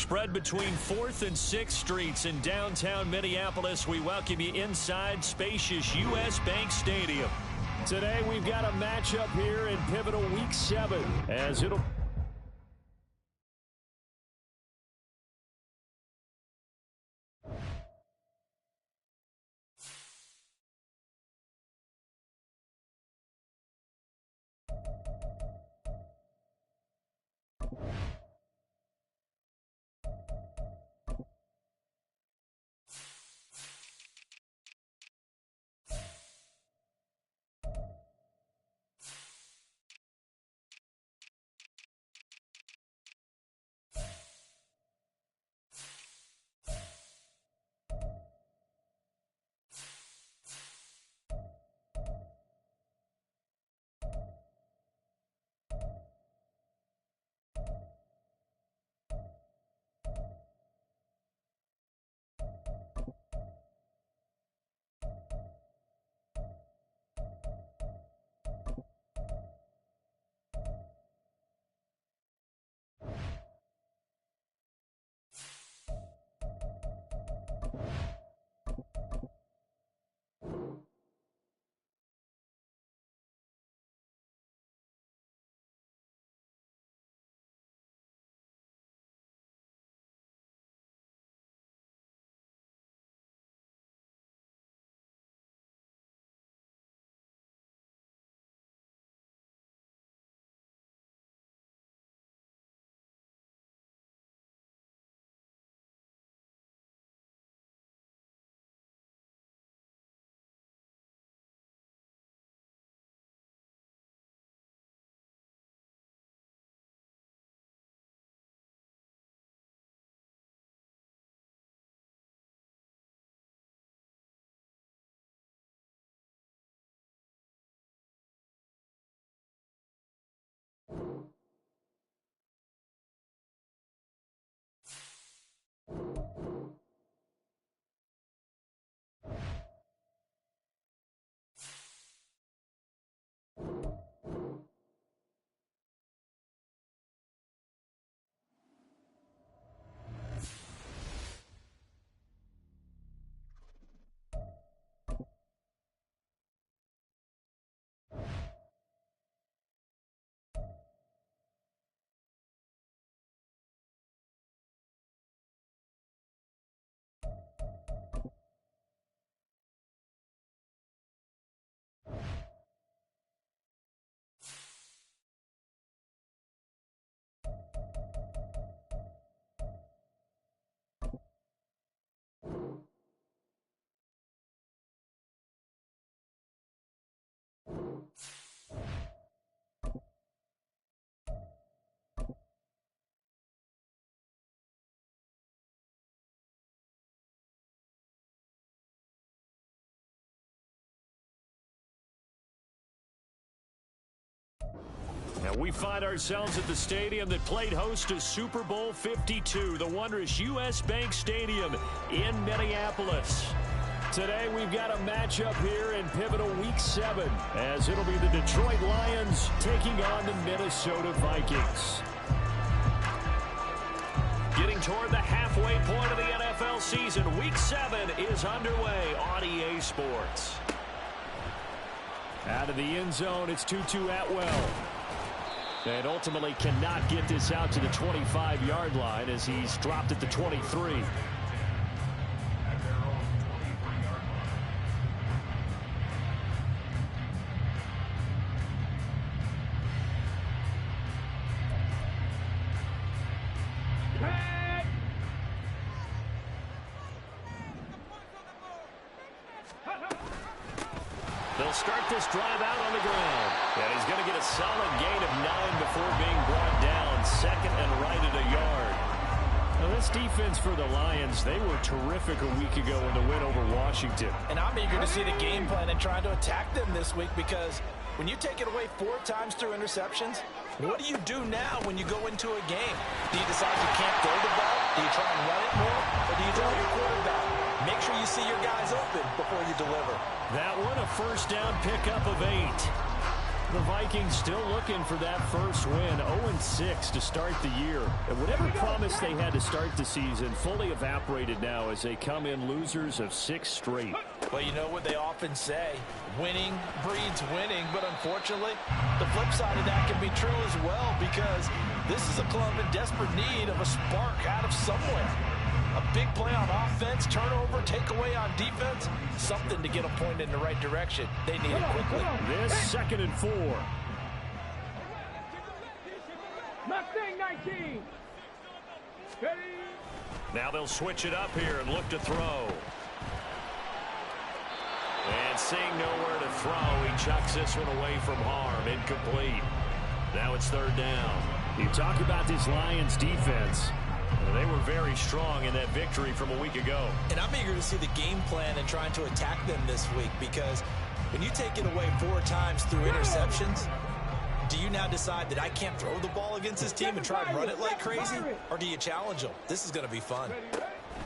Spread between 4th and 6th Streets in downtown Minneapolis. We welcome you inside spacious U.S. Bank Stadium. Today we've got a matchup here in pivotal Week 7 as it'll... And we find ourselves at the stadium that played host to Super Bowl 52, the wondrous U.S. Bank Stadium in Minneapolis. Today we've got a matchup here in pivotal Week 7 as it'll be the Detroit Lions taking on the Minnesota Vikings. Getting toward the halfway point of the NFL season, Week 7 is underway on EA Sports. Out of the end zone, it's Tutu Atwell. And ultimately cannot get this out to the 25-yard line as he's dropped at the 23. They'll start this drive out on the ground. And he's going to get a solid gain of 9 before being brought down. Second and right at a yard. Now this defense for the Lions, they were terrific a week ago in the win over Washington. And I'm eager to see the game plan and trying to attack them this week, because when you take it away 4 times through interceptions, what do you do now when you go into a game? Do you decide you can't throw the ball? Do you try and run it more? Or do you tell your quarterback, make sure you see your guys open before you deliver? That one a first down pickup of 8. The Vikings still looking for that first win, 0-6 to start the year. And whatever promise they had to start the season fully evaporated now as they come in losers of 6 straight. Well, you know what they often say, winning breeds winning, but unfortunately, the flip side of that can be true as well because this is a club in desperate need of a spark out of somewhere. A big play on offense, turnover, takeaway on defense, something to get a point in the right direction. They need it quickly. This 2nd and 4. Mustang 19. Ready. Now they'll switch it up here and look to throw. And seeing nowhere to throw, he chucks this one away from harm. Incomplete. Now it's 3rd down. You talk about this Lions defense. They were very strong in that victory from a week ago. And I'm eager to see the game plan and trying to attack them this week because when you take it away 4 times through interceptions, do you now decide that I can't throw the ball against this team and try and run it like crazy? Or do you challenge them? This is going to be fun.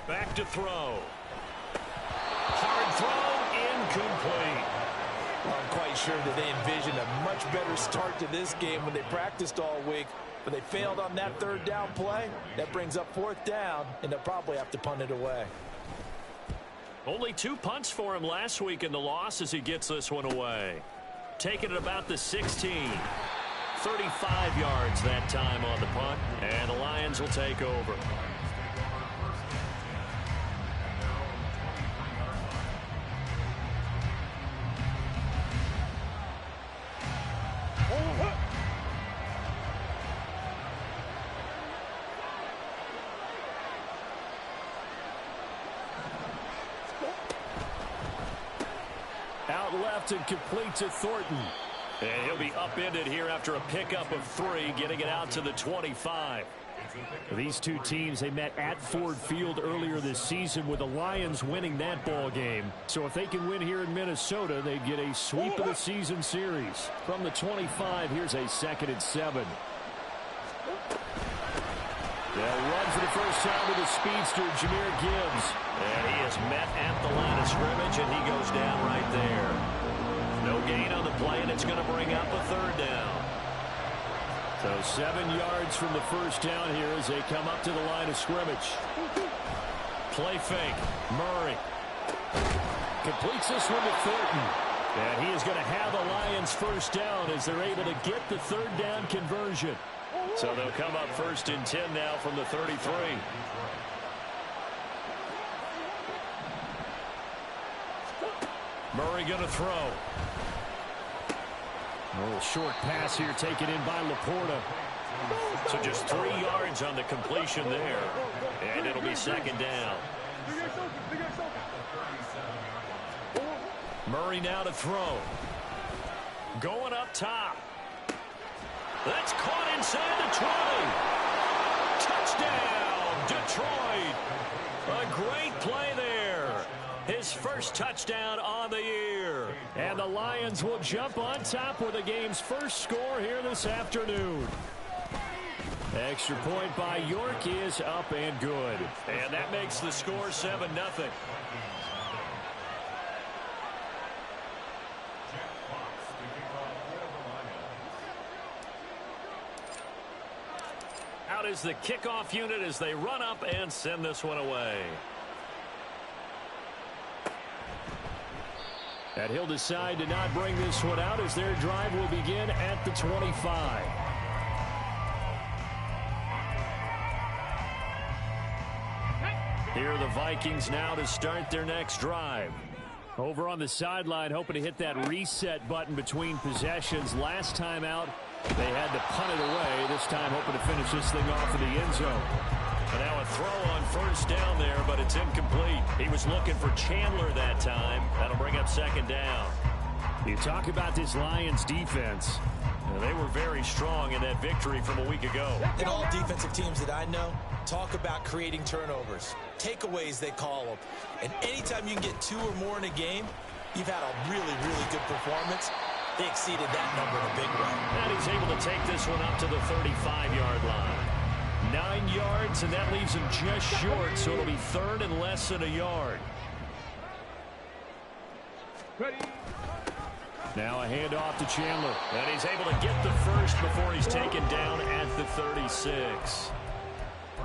Back to throw. Hard throw, incomplete. Well, I'm quite sure that they envisioned a much better start to this game when they practiced all week. But they failed on that 3rd down play. That brings up 4th down, and they'll probably have to punt it away. Only 2 punts for him last week in the loss as he gets this one away. Taking it about the 16. 35 yards that time on the punt, and the Lions will take over. Out left and complete to Thornton. And he'll be upended here after a pickup of 3, getting it out to the 25. These two teams, they met at Ford Field earlier this season with the Lions winning that ball game. So if they can win here in Minnesota, they'd get a sweep of the season series. From the 25, here's a 2nd and 7. They'll run for the first time with the speedster, Jahmyr Gibbs. And he is met at the line of scrimmage, and he goes down right there. No gain on the play, and it's going to bring up a 3rd down. So 7 yards from the first down here as they come up to the line of scrimmage. Play fake. Murray completes this one to Thornton. And he is going to have the Lions first down as they're able to get the 3rd down conversion. So they'll come up 1st and 10 now from the 33. Murray going to throw. A little short pass here taken in by Laporta. So just 3 yards on the completion there. And it'll be 2nd down. Murray now to throw. Going up top. That's caught inside the 20. Touchdown, Detroit. A great play there. His first touchdown on the year. And the Lions will jump on top with the game's first score here this afternoon. Extra point by York is up and good. And that makes the score 7-0. Out is the kickoff unit as they run up and send this one away. And he'll decide to not bring this one out as their drive will begin at the 25. Here are the Vikings now to start their next drive. Over on the sideline, hoping to hit that reset button between possessions. Last time out, they had to punt it away. This time hoping to finish this thing off in the end zone. And now a throw on first down there, but it's incomplete. He was looking for Chandler that time. That'll bring up 2nd down. You talk about this Lions defense. They were very strong in that victory from a week ago. And all defensive teams that I know talk about creating turnovers. Takeaways, they call them. And anytime you can get 2 or more in a game, you've had a really, really good performance. They exceeded that number in a big way. And he's able to take this one up to the 35-yard line. 9 yards, and that leaves him just short, so it'll be 3rd and less than a yard. Ready. Now a handoff to Chandler. And he's able to get the first before he's taken down at the 36.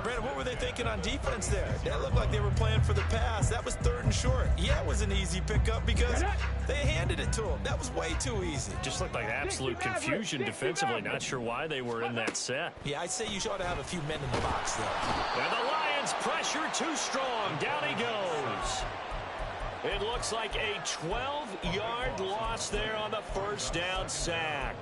Brandon, what were they thinking on defense there? That looked like they were playing for the pass. That was 3rd and short. Yeah, it was an easy pickup because they handed it to him. That was way too easy. Just looked like absolute confusion defensively. Not sure why they were in that set. Yeah, I'd say you ought to have a few men in the box, though. And the Lions pressure too strong. Down he goes. It looks like a 12-yard loss there on the first down sack.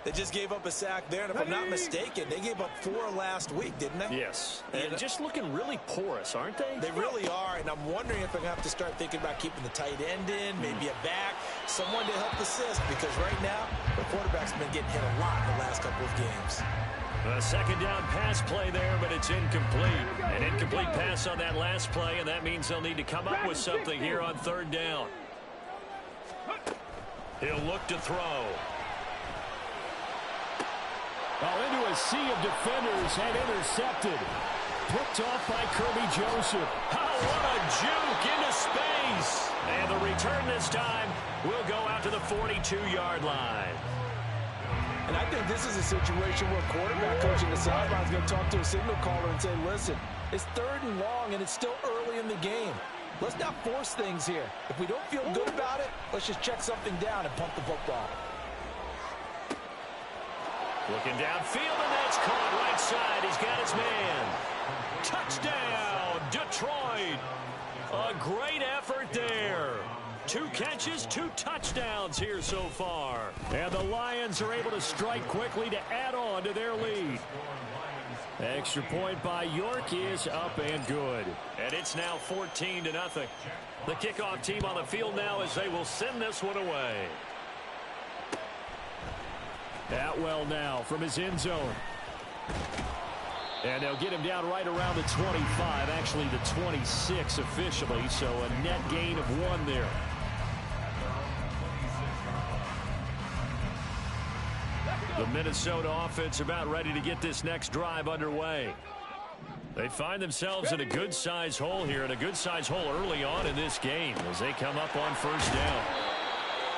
They just gave up a sack there, and if I'm not mistaken, they gave up 4 last week, didn't they? Yes. And just looking really porous, aren't they? They really are, and I'm wondering if I'm going to have to start thinking about keeping the tight end in, maybe a back, someone to help assist, because right now, the quarterback's been getting hit a lot in the last couple of games. A second down pass play there, but it's incomplete. An incomplete pass on that last play, and that means they'll need to come up with something here on 3rd down. He'll look to throw. Into a sea of defenders and intercepted. Picked off by Kirby Joseph. Oh, what a juke into space. And the return this time will go out to the 42-yard line. And I think this is a situation where quarterback coach in the sideline is going to talk to a signal caller and say, listen, it's 3rd and long and it's still early in the game. Let's not force things here. If we don't feel good about it, let's just check something down and pump the football. Looking downfield, and that's caught right side. He's got his man. Touchdown, Detroit. A great effort there. 2 catches, 2 touchdowns here so far. And the Lions are able to strike quickly to add on to their lead. Extra point by York is up and good. And it's now 14-0. The kickoff team on the field now as they will send this one away. Atwell now from his end zone. And they'll get him down right around the 25, actually the 26 officially, so a net gain of 1 there. The Minnesota offense about ready to get this next drive underway. They find themselves in a good-sized hole here, and a good-sized hole early on in this game as they come up on 1st down.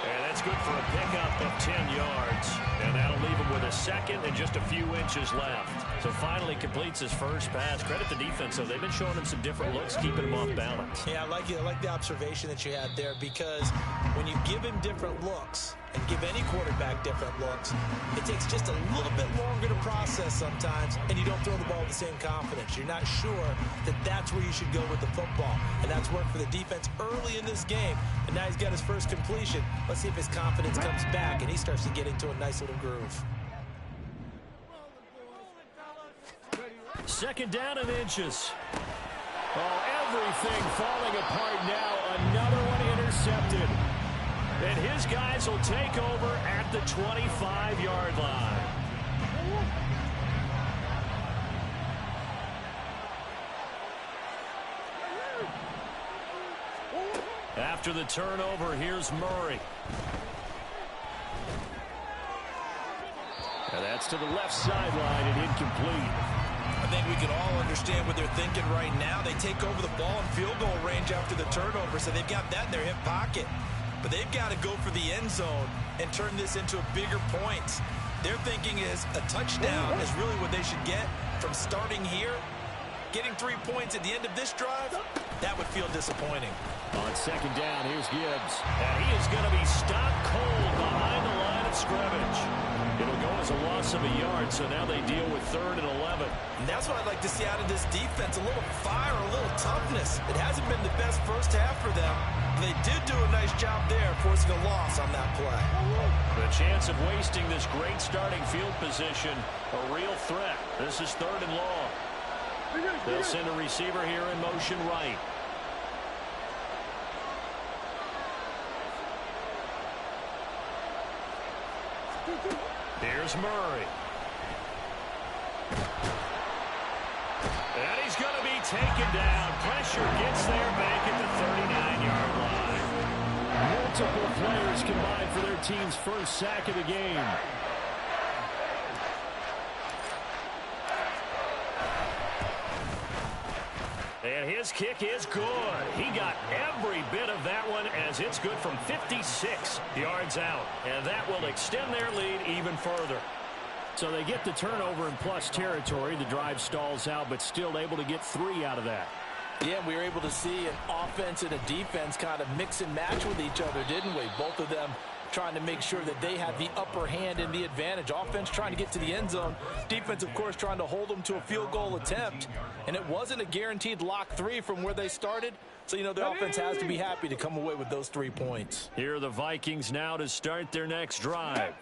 And that's good for a pickup of 10 yards. And that'll leave him with a second and just a few inches left. So finally completes his first pass. Credit the defense, though. They've been showing him some different looks, keeping him off balance. Yeah, I like the observation that you had there, because when you give him different looks and give any quarterback different looks, it takes just a little bit longer to process sometimes, and you don't throw the ball with the same confidence. You're not sure that that's where you should go with the football. And that's worked for the defense early in this game. And now he's got his first completion. Let's see if his confidence comes back and he starts to get into a nice little groove. 2nd down and inches. Oh, everything falling apart now. Another one intercepted. And his guys will take over at the 25-yard line. After the turnover, here's Murray. And that's to the left sideline and incomplete. I think we can all understand what they're thinking right now. They take over the ball in field goal range after the turnover, so they've got that in their hip pocket. But they've got to go for the end zone and turn this into a bigger point. Their thinking is a touchdown is really what they should get from starting here. Getting 3 points at the end of this drive, that would feel disappointing. On 2nd down, here's Gibbs. And he is going to be stopped cold behind the line of scrimmage. It'll go as a loss of a yard, so now they deal with 3rd and 11. And that's what I'd like to see out of this defense, a little fire, a little toughness. It hasn't been the best first half for them. They did do a nice job there, forcing a loss on that play. The chance of wasting this great starting field position, a real threat. This is 3rd and long. They'll send a receiver here in motion right. Here's Murray. And he's going to be taken down. Pressure gets there back at the 39-yard line. Multiple players combined for their team's first sack of the game. And His kick is good. He got every bit of that one as it's good from 56 yards out. And that will extend their lead even further. So they get the turnover in plus territory. The drive stalls out, but still able to get 3 out of that. Yeah, we were able to see an offense and a defense kind of mix and match with each other, didn't we? Both of them trying to make sure that they have the upper hand and the advantage. Offense trying to get to the end zone. Defense, of course, trying to hold them to a field goal attempt. And it wasn't a guaranteed lock 3 from where they started. So, you know, the offense has to be happy to come away with those 3 points. Here are the Vikings now to start their next drive.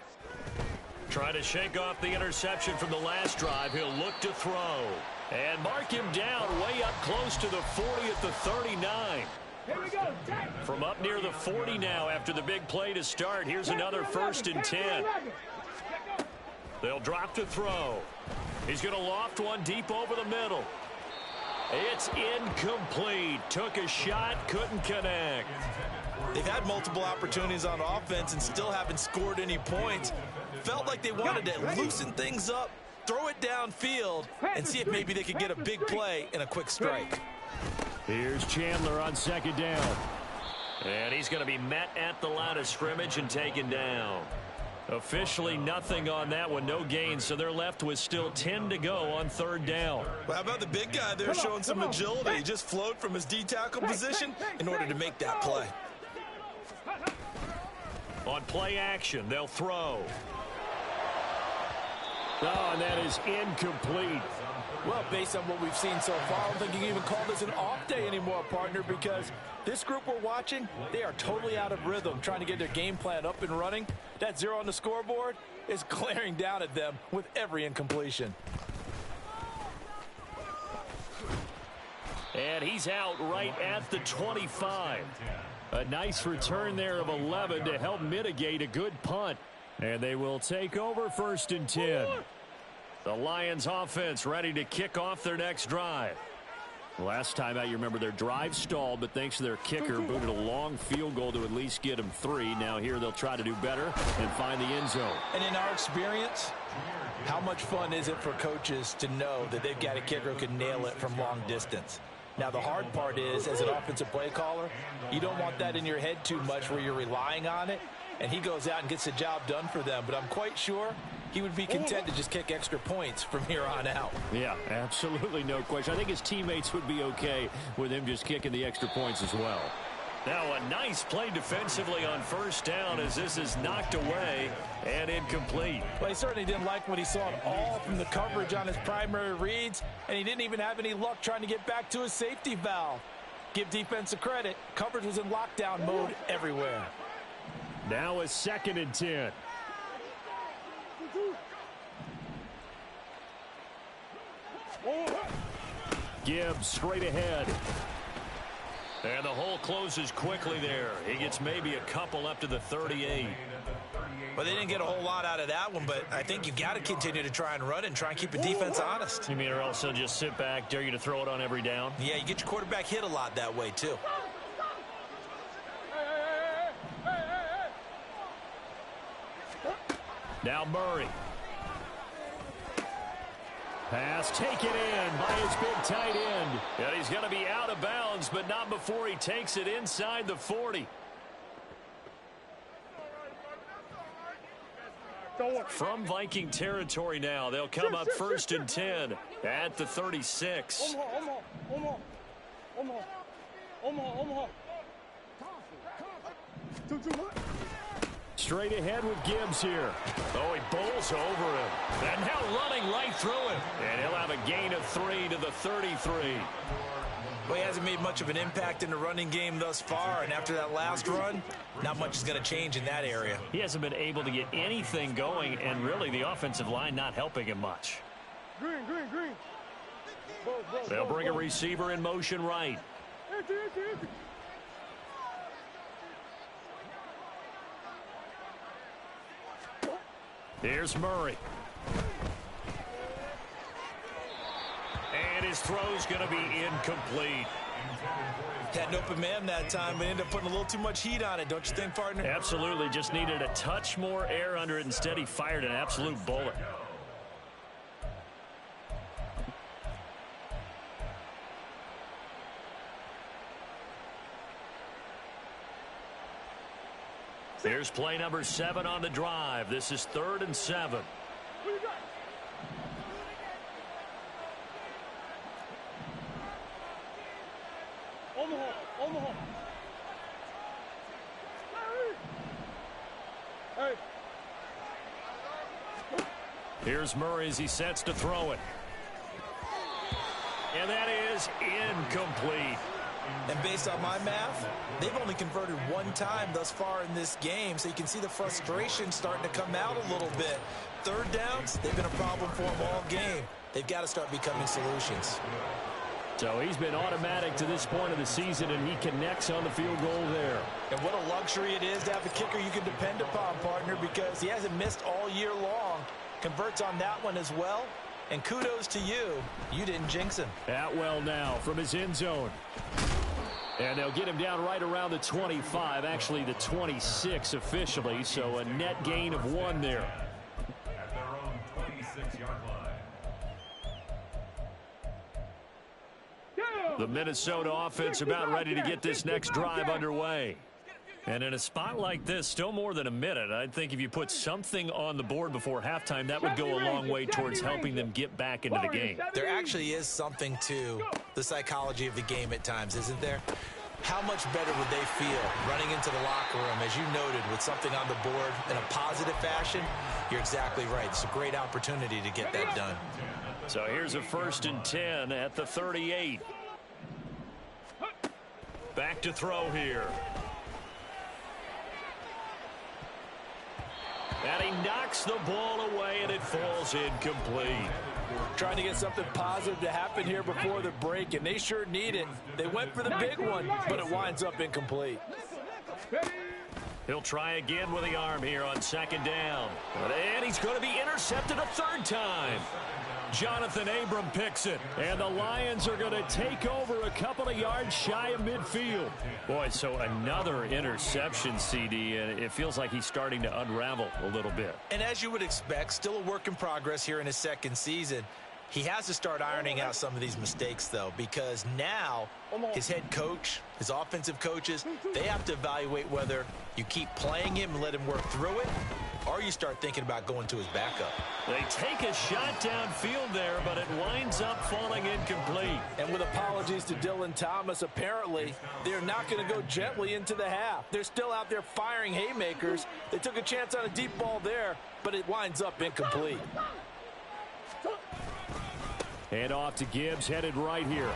Try to shake off the interception from the last drive. He'll look to throw. And mark him down way up close to the 40 at the 39. Here we go. From up near the 40 now after the big play to start. Here's another 1st and 10. They'll drop to throw. He's going to loft one deep over the middle. It's incomplete. Took a shot, couldn't connect. They've had multiple opportunities on offense and still haven't scored any points. Felt like they wanted to loosen things up, throw it downfield, and see if maybe they could get a big play and a quick strike. Here's Chandler on 2nd down. And he's going to be met at the line of scrimmage and taken down. Officially nothing on that one, no gain, so they're left with still 10 to go on 3rd down. Well, how about the big guy there showing some agility? He just flowed from his D-tackle position in order to make that play. On play action, they'll throw. Oh, and that is incomplete. Well, based on what we've seen so far, I don't think you can even call this an off day anymore, partner, because this group we're watching, they are totally out of rhythm, trying to get their game plan up and running. That 0 on the scoreboard is glaring down at them with every incompletion. And he's out right at the 25. A nice return there of 11 to help mitigate a good punt. And they will take over 1st and 10. The Lions offense ready to kick off their next drive. Last time out, you remember their drive stalled, but thanks to their kicker, booted a long field goal to at least get them 3. Now here they'll try to do better and find the end zone. And in our experience, how much fun is it for coaches to know that they've got a kicker who can nail it from long distance? Now, the hard part is, as an offensive play caller, you don't want that in your head too much where you're relying on it, and he goes out and gets the job done for them. But I'm quite sure he would be content to just kick extra points from here on out. Yeah, absolutely no question. I think his teammates would be okay with him just kicking the extra points as well. Now a nice play defensively on 1st down as this is knocked away and incomplete. Well, he certainly didn't like what he saw at all from the coverage on his primary reads, and he didn't even have any luck trying to get back to his safety valve. Give defense a credit. Coverage was in lockdown mode everywhere. Now a 2nd and 10. Gibbs straight ahead. And the hole closes quickly there. He gets maybe a couple up to the 38. Well, they didn't get a whole lot out of that one, but I think you've got to continue to try and run and try and keep the defense honest. You mean or else they'll just sit back, dare you to throw it on every down? Yeah, you get your quarterback hit a lot that way, too. Now Murray. Pass taken in by his big tight end. And he's going to be out of bounds, but not before he takes it inside the 40. From Viking territory now, they'll come up 1st and 10 at the 36. Straight ahead with Gibbs here. Oh, he bowls over him. And now running right through him. And he'll have a gain of 3 to the 33. Well, he hasn't made much of an impact in the running game thus far, and after that last run, not much is going to change in that area. He hasn't been able to get anything going, and really the offensive line not helping him much. Green. They'll bring a receiver in motion right. Here's Murray. And his throw's going to be incomplete. Had an open man that time, but ended up putting a little too much heat on it, don't you think, partner? Absolutely. Just needed a touch more air under it. Instead, he fired an absolute bullet. Here's play number 7 on the drive. This is 3rd and 7. Who you got? Omaha. Hey. Here's Murray as he sets to throw it. And that is incomplete. And based on my math, they've only converted 1 time thus far in this game, so you can see the frustration starting to come out a little bit. 3rd downs, they've been a problem for them all game. They've got to start becoming solutions. So he's been automatic to this point of the season, and he connects on the field goal there. And what a luxury it is to have a kicker you can depend upon, partner, because he hasn't missed all year long. Converts on that one as well. And kudos to you. You didn't jinx him. Atwell now from his end zone. And they'll get him down right around the 25, actually the 26 officially, so a net gain of 1 there. At their own 26-yard line. The Minnesota offense about ready to get this next drive underway. And in a spot like this, still more than a minute, I think if you put something on the board before halftime, that would go a long way towards helping them get back into the game. There actually is something to the psychology of the game at times, isn't there? How much better would they feel running into the locker room, as you noted, with something on the board in a positive fashion? You're exactly right. It's a great opportunity to get that done. So here's a 1st and 10 at the 38. Back to throw here. And he knocks the ball away, and it falls incomplete. Trying to get something positive to happen here before the break, and they sure need it. They went for the big one, but it winds up incomplete. He'll try again with the arm here on 2nd down. And he's going to be intercepted a 3rd time. Jonathan Abram picks it, and the Lions are going to take over a couple of yards shy of midfield. Boy, so another interception, CD, and it feels like he's starting to unravel a little bit. And as you would expect, still a work in progress here in his 2nd season. He has to start ironing out some of these mistakes, though, because now his head coach, his offensive coaches, they have to evaluate whether you keep playing him and let him work through it, or you start thinking about going to his backup. They take a shot downfield there, but it winds up falling incomplete. And with apologies to Dylan Thomas, apparently they're not going to go gently into the half. They're still out there firing haymakers. They took a chance on a deep ball there, but it winds up incomplete. And off to Gibbs, headed right here.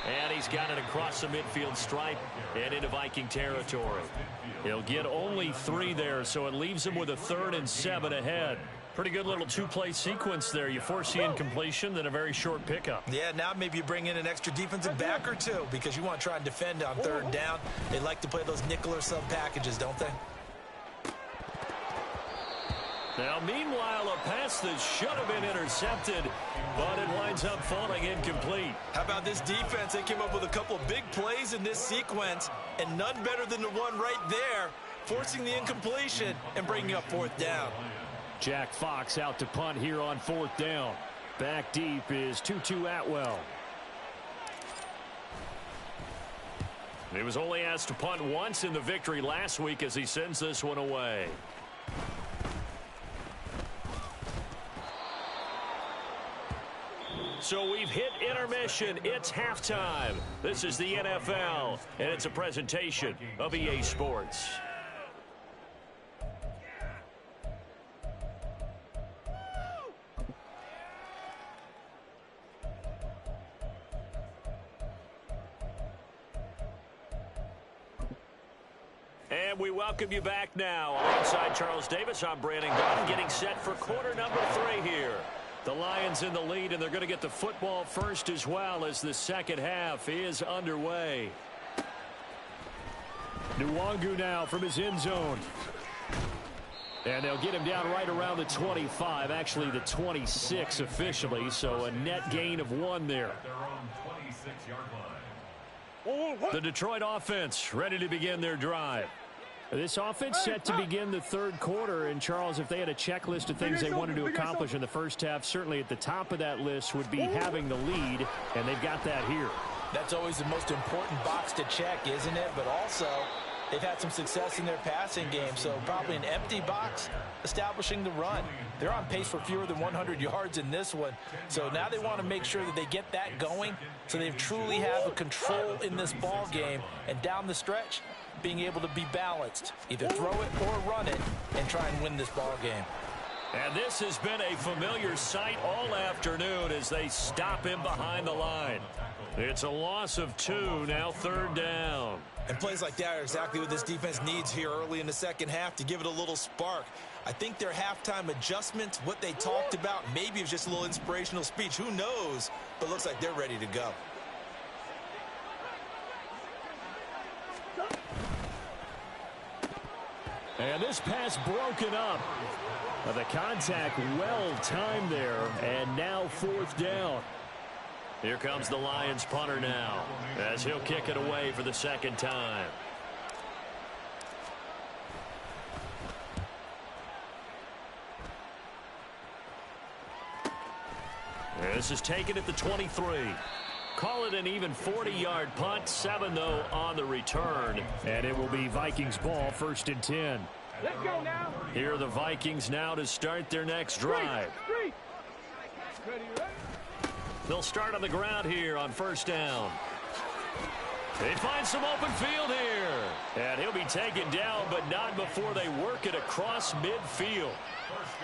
And he's got it across the midfield stripe and into Viking territory. He'll get only 3 there, so it leaves him with a 3rd and 7 ahead. Pretty good little 2-play sequence there. You force the incompletion, then a very short pickup. Yeah, now maybe you bring in an extra defensive back or 2 because you want to try and defend on 3rd down. They like to play those nickel or sub packages, don't they? Now, meanwhile, a pass that should have been intercepted, but it winds up falling incomplete. How about this defense? They came up with a couple of big plays in this sequence, and none better than the one right there, forcing the incompletion and bringing up 4th down. Jack Fox out to punt here on 4th down. Back deep is Tutu Atwell. He was only asked to punt once in the victory last week as he sends this one away. So we've hit intermission. It's halftime. This is the NFL, and it's a presentation of EA Sports. And we welcome you back now. Alongside Charles Davis, I'm Brandon Gunn, getting set for quarter number 3 here. The Lions in the lead, and they're going to get the football first as well as the second half is underway. Nwangu now from his end zone. And they'll get him down right around the 25, actually the 26 officially, so a net gain of 1 there. Their own 26-yard line. The Detroit offense ready to begin their drive. This offense set to begin the 3rd quarter, and Charles, if they had a checklist of things they wanted to accomplish in the first half, certainly at the top of that list would be having the lead, and they've got that here. That's always the most important box to check, isn't it? But also, They've had some success in their passing game, so probably an empty box establishing the run. They're on pace for fewer than 100 yards in this one, so now they want to make sure that they get that going so they truly have a control in this ball game, and down the stretch, being able to be balanced. Either throw it or run it and try and win this ball game. And this has been a familiar sight all afternoon as they stop him behind the line. It's a loss of 2, now 3rd down. And plays like that are exactly what this defense needs here early in the second half to give it a little spark. I think their halftime adjustments, what they talked about, maybe it was just a little inspirational speech. Who knows? But looks like they're ready to go. And this pass broken up. The contact well timed there, and now 4th down. Here comes the Lions punter now, as he'll kick it away for the 2nd time. This is taken at the 23. Call it an even 40-yard punt, 7 though on the return, and it will be Vikings ball, 1st and 10. Let's go now. Here are the Vikings now to start their next drive. Ready. They'll start on the ground here on 1st down. They find some open field here. And he'll be taken down, but not before they work it across midfield.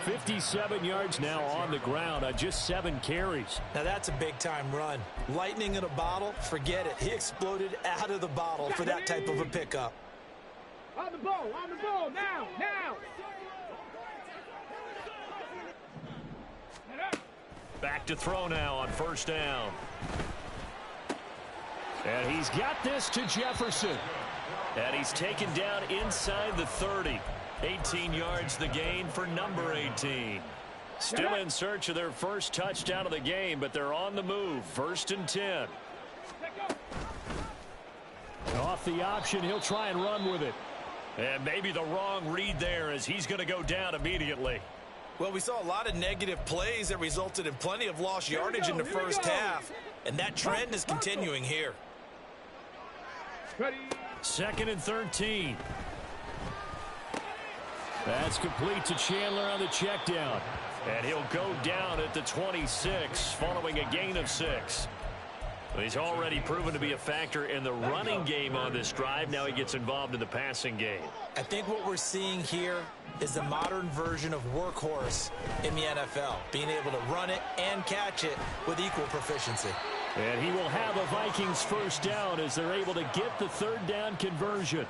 57 yards now on the ground on just 7 carries. Now that's a big-time run. Lightning in a bottle, forget it. He exploded out of the bottle for that type of a pickup. On the ball, now. Back to throw now on 1st down. And he's got this to Jefferson. And he's taken down inside the 30. 18 yards the gain for number 18. Still in search of their first touchdown of the game, but they're on the move. 1st and 10. Off the option, he'll try and run with it. And maybe the wrong read there as he's going to go down immediately. Well, we saw a lot of negative plays that resulted in plenty of lost yardage in the first half, and that trend is continuing here. 2nd and 13. That's complete to Chandler on the check down. And he'll go down at the 26 following a gain of 6. He's already proven to be a factor in the running game on this drive. Now he gets involved in the passing game. I think what we're seeing here is the modern version of workhorse in the NFL, being able to run it and catch it with equal proficiency. And he will have a Vikings 1st down as they're able to get the 3rd down conversion.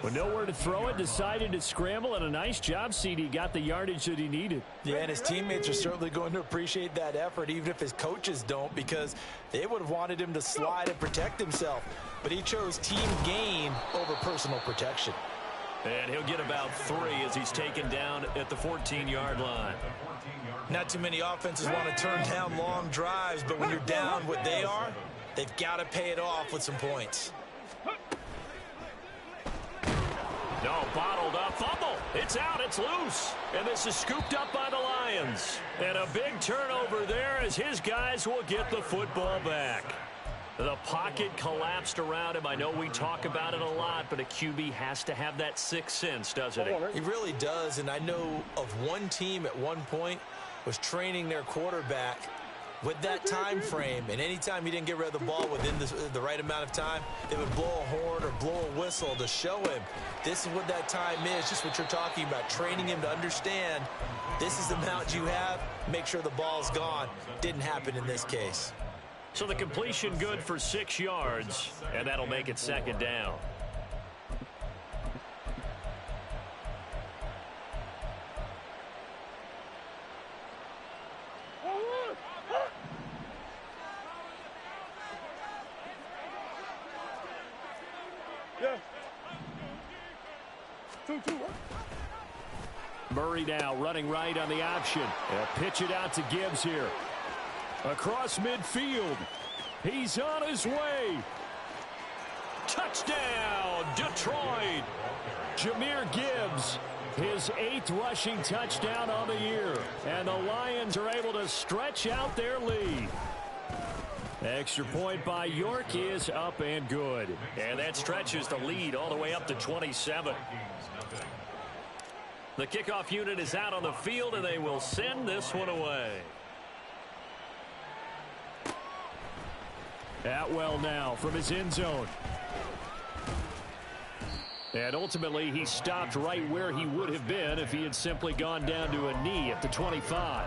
With nowhere to throw it, decided to scramble, and a nice job, CD. Got the yardage that he needed. Yeah, and his teammates are certainly going to appreciate that effort, even if his coaches don't, because they would have wanted him to slide and protect himself. But he chose team gain over personal protection. And he'll get about 3 as he's taken down at the 14-yard line. Not too many offenses want to turn down long drives, but when you're down what they are, they've got to pay it off with some points. No, bottled up, fumble. It's out, it's loose. And this is scooped up by the Lions. And a big turnover there as his guys will get the football back. The pocket collapsed around him. I know we talk about it a lot, but a QB has to have that sixth sense, doesn't he? He really does, and I know of one team at one point was training their quarterback with that time frame, and anytime he didn't get rid of the ball within the right amount of time, they would blow a horn or blow a whistle to show him this is what that time is, just what you're talking about, training him to understand this is the amount you have, make sure the ball's gone. Didn't happen in this case. So the completion good for 6 yards, and that'll make it 2nd down. Murray now running right on the option. They'll pitch it out to Gibbs here. Across midfield. He's on his way. Touchdown, Detroit. Jahmyr Gibbs, his 8th rushing touchdown on the year. And the Lions are able to stretch out their lead. Extra point by York is up and good. And that stretches the lead all the way up to 27. The kickoff unit is out on the field, and they will send this one away. Atwell now from his end zone. And ultimately, he stopped right where he would have been if he had simply gone down to a knee at the 25.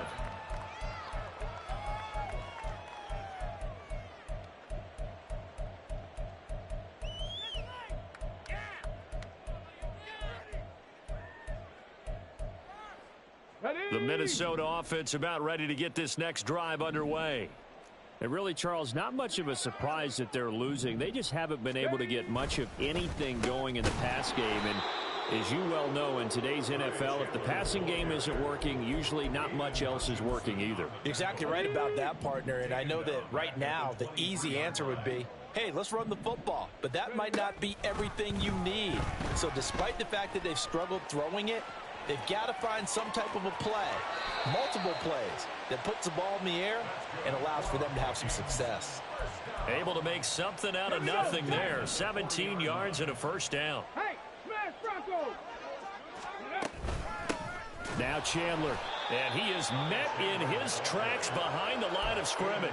The Minnesota offense about ready to get this next drive underway. And really, Charles, not much of a surprise that they're losing. They just haven't been able to get much of anything going in the pass game. And as you well know, in today's NFL, if the passing game isn't working, usually not much else is working either. Exactly right about that, partner. And I know that right now the easy answer would be, hey, let's run the football. But that might not be everything you need. So despite the fact that they've struggled throwing it, they've got to find some type of a play, multiple plays, that puts the ball in the air and allows for them to have some success. Able to make something out of nothing there. 17 yards and a first down. Hey, smash Bronco! Now Chandler. And he is met in his tracks behind the line of scrimmage.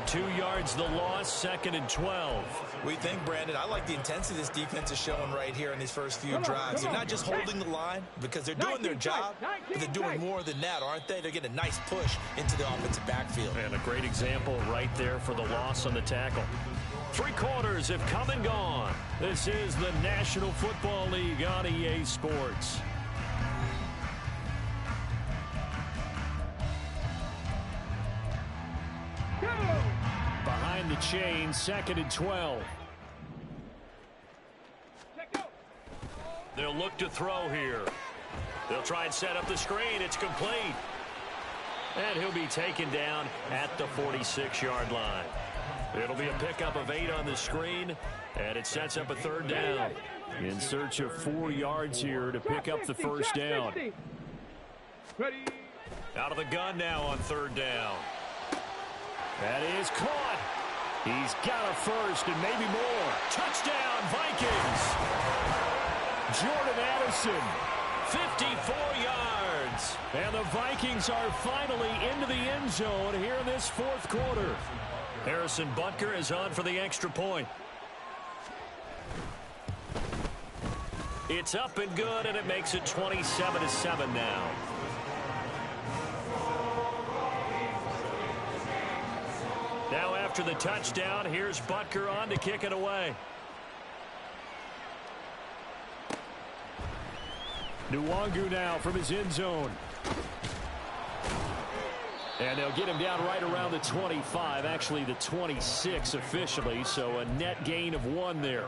2 yards the loss, 2nd and 12. We think, Brandon, I like the intensity this defense is showing right here in these first few drives. They're not just holding the line because they're doing their job, but they're doing more than that, aren't they? They're getting a nice push into the offensive backfield. And a great example right there for the loss on the tackle. 3 quarters have come and gone. This is the National Football League on EA Sports. Behind the chain, 2nd and 12. They'll look to throw here. They'll try and set up the screen. It's complete. And he'll be taken down at the 46-yard line. It'll be a pickup of 8 on the screen, and it sets up a 3rd down. In search of 4 yards here to pick up the first down. Out of the gun now on 3rd down. That is caught. He's got a first and maybe more. Touchdown, Vikings. Jordan Addison, 54 yards. And the Vikings are finally into the end zone here in this 4th quarter. Harrison Butker is on for the extra point. It's up and good, and it makes it 27-7 now. Now after the touchdown, here's Butker on to kick it away. Nwangu now from his end zone. And they'll get him down right around the 25, actually the 26 officially, so a net gain of 1 there.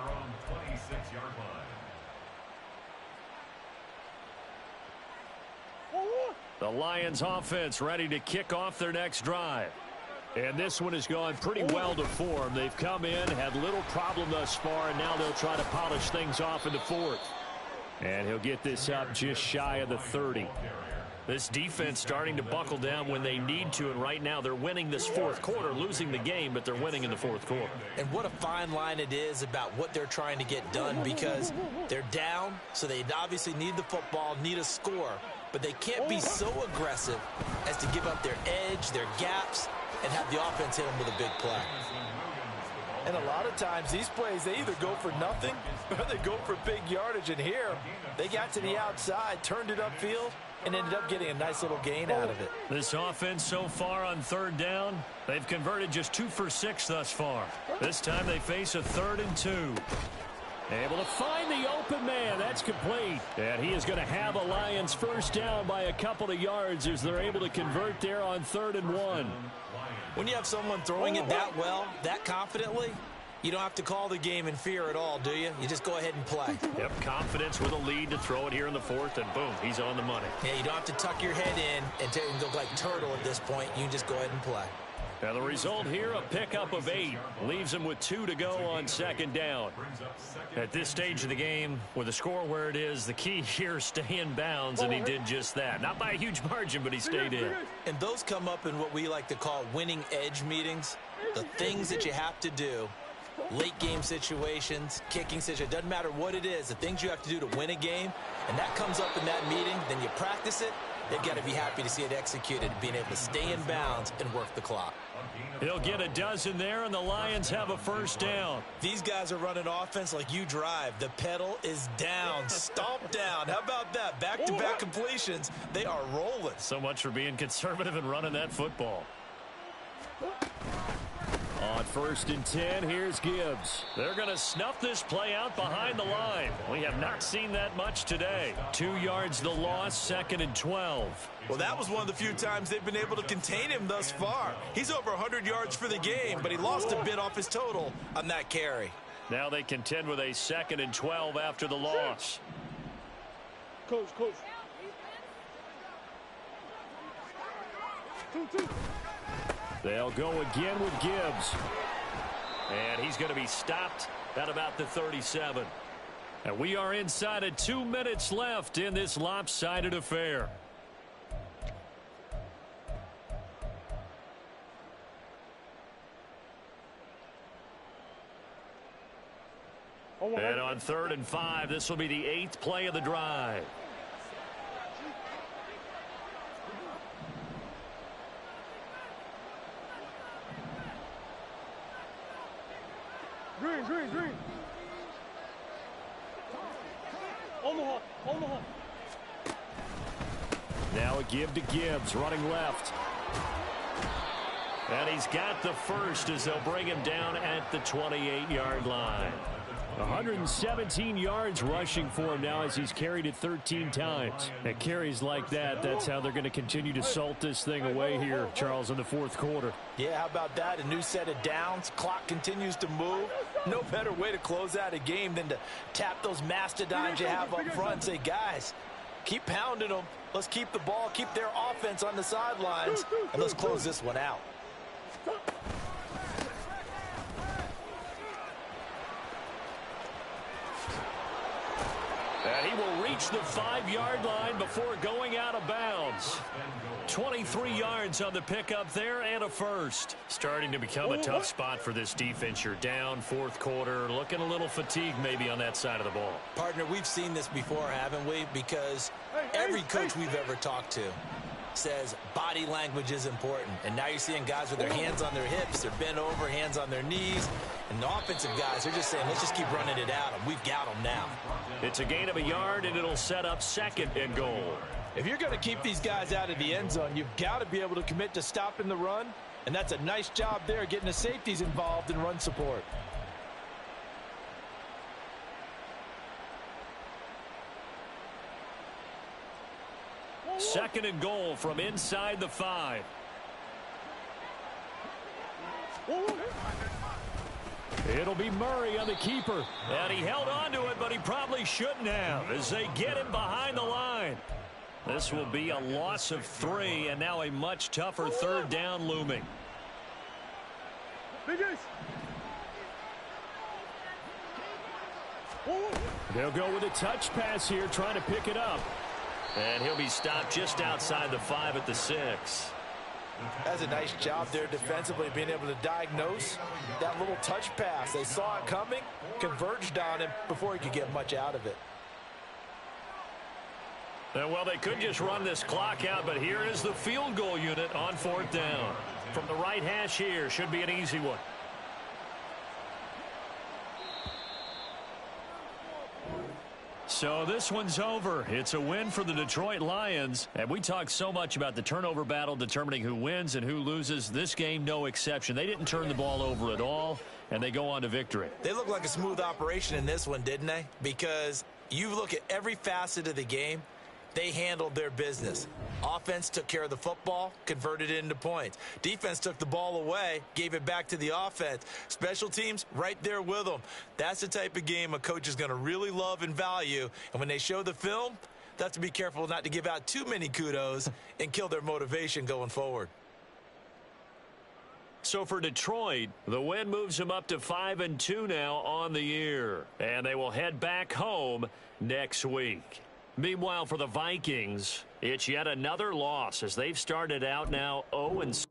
The Lions offense ready to kick off their next drive. And this one has gone pretty well to form. They've come in, had little problem thus far, and now they'll try to polish things off in the 4th. And he'll get this up just shy of the 30. This defense starting to buckle down when they need to, and right now they're winning this 4th quarter, losing the game, but they're winning in the 4th quarter. And what a fine line it is about what they're trying to get done, because they're down, so they obviously need the football, need a score, but they can't be so aggressive as to give up their edge, their gaps, and have the offense hit them with a big play. And a lot of times, these plays, they either go for nothing or they go for big yardage. And here, they got to the outside, turned it upfield, and ended up getting a nice little gain out of it. This offense so far on 3rd down, they've converted just 2 for 6 thus far. This time they face a 3rd and 2. Able to find the open man. That's complete. And he is going to have a Lions first down by a couple of yards as they're able to convert there on 3rd and 1. When you have someone throwing it that well, that confidently, you don't have to call the game in fear at all, do you? You just go ahead and play. Yep, confidence with a lead to throw it here in the 4th, and boom, he's on the money. Yeah, you don't have to tuck your head in and look like turtle at this point. You just go ahead and play. Now the result here, a pickup of 8. Leaves him with 2 to go on second down. At this stage of the game, with the score where it is, the key here is stay in bounds, and he did just that. Not by a huge margin, but he stayed in. And those come up in what we like to call winning edge meetings. The things that you have to do, late game situations, kicking situations, doesn't matter what it is, the things you have to do to win a game, and that comes up in that meeting, then you practice it. They've got to be happy to see it executed, being able to stay in bounds and work the clock. He'll get a dozen there, and the Lions have a first down. These guys are running offense like you drive. The pedal is down, stomp down. How about that? Back-to-back completions. They are rolling. So much for being conservative and running that football. On 1st and 10, here's Gibbs. They're going to snuff this play out behind the line. We have not seen that much today. 2 yards the loss, 2nd and 12. Well, that was one of the few times they've been able to contain him thus far. He's over 100 yards for the game, but he lost a bit off his total on that carry. Now they contend with a 2nd and 12 after the loss. Coach. 2-2. They'll go again with Gibbs. And he's going to be stopped at about the 37. And we are inside of 2 minutes left in this lopsided affair. And on 3rd and 5, this will be the 8th play of the drive. Green. Omaha. Now a give to Gibbs, running left. And he's got the first as they'll bring him down at the 28-yard line. 117 yards rushing for him now as he's carried it 13 times. And carries like that, that's how they're going to continue to salt this thing away here, Charles, in the 4th quarter. Yeah, how about that? A new set of downs. Clock continues to move. No better way to close out a game than to tap those mastodons you have up front and say, guys, keep pounding them. Let's keep the ball, keep their offense on the sidelines, and let's close this one out. And he will reach the 5-yard line before going out of bounds. 23 yards on the pickup there and a first. Starting to become a tough spot for this defense. You're down 4th quarter, looking a little fatigued maybe on that side of the ball. Partner, we've seen this before, haven't we? Because every coach we've ever talked to says body language is important. And now you're seeing guys with their hands on their hips, they're bent over, hands on their knees. And the offensive guys are just saying, let's just keep running it out. And we've got them now. It's a gain of a yard, and it'll set up 2nd and goal. If you're going to keep these guys out of the end zone, you've got to be able to commit to stopping the run. And that's a nice job there, getting the safeties involved in run support. Second and goal from inside the 5. It'll be Murray on the keeper. And he held on to it, but he probably shouldn't have as they get him behind the line. This will be a loss of 3, and now a much tougher 3rd down looming. They'll go with a touch pass here, trying to pick it up. And he'll be stopped just outside the 5 at the 6. That's a nice job there defensively, being able to diagnose that little touch pass. They saw it coming, converged on him before he could get much out of it. Well, they could just run this clock out, but here is the field goal unit on 4th down. From the right hash here, should be an easy one. So this one's over. It's a win for the Detroit Lions. And we talk so much about the turnover battle determining who wins and who loses. This game, no exception. They didn't turn the ball over at all, and they go on to victory. They look like a smooth operation in this one, didn't they? Because you look at every facet of the game, they handled their business. Offense took care of the football, converted it into points. Defense took the ball away, gave it back to the offense. Special teams, right there with them. That's the type of game a coach is going to really love and value. And when they show the film, they have to be careful not to give out too many kudos and kill their motivation going forward. So for Detroit, the win moves them up to 5-2 now on the year. And they will head back home next week. Meanwhile, for the Vikings, it's yet another loss as they've started out now 0-6.